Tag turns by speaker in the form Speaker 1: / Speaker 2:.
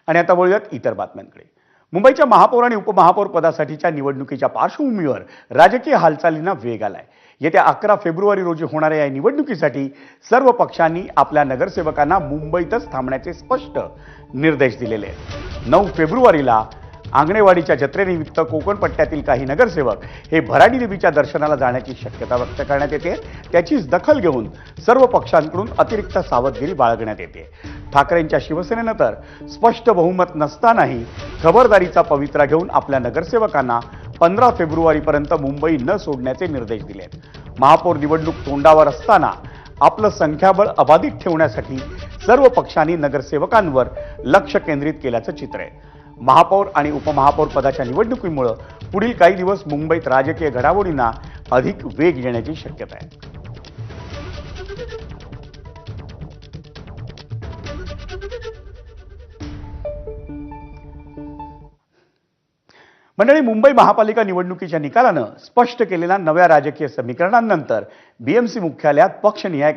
Speaker 1: आणि आता वळूयात इतर बातम्यांकडे। मुंबईच्या महापौर आणि उपमहापौर पदासाठीच्या निवडणुकीच्या पार्श्वभूमीवर राजकीय हालचालींना वेग आलाय। येत्या 11 फेब्रुवारी रोजी होणाऱ्या या निवडणुकीसाठी सर्व पक्षांनी आपल्या नगरसेवकांना मुंबईतच थांबण्याचे स्पष्ट निर्देश दिलेले आहेत। 9 फेब्रुवारीला आंगणेवाडीच्या जत्रेनिमित्त कोकण पट्ट्यातील काही नगरसेवक हे भराडी देवीच्या दर्शनाला जाण्याची शक्यता व्यक्त करण्यात येते। त्याचीच दखल घेऊन सर्व पक्षांकडून अतिरिक्त सावधगिरी बाळगण्यात येते। ठाकरेंच्या शिवसेनेनं तर स्पष्ट बहुमत नसतानाही खबरदारीचा पवित्रा घेऊन आपल्या नगरसेवकांना 15 फेब्रुवारीपर्यंत मुंबई न सोडण्याचे निर्देश दिले आहेत। महापौर निवडणूक तोंडावर असताना आपलं संख्याबळ अबाधित ठेवण्यासाठी सर्व पक्षांनी नगरसेवकांवर लक्ष केंद्रित केल्याचं चित्र आहे। महापौर आणि उपमहापौर पदाच्या निवडणुकीमुळे पुढील काही दिवस मुंबईत राजकीय घडामोडींना अधिक वेग येण्याची शक्यता आहे। मंडळी, मुंबई महापालिका निवडणुकीच्या निकालानं स्पष्ट केलेल्या नव्या राजकीय समीकरणांनंतर बीएमसी मुख्यालयात पक्षनिहाय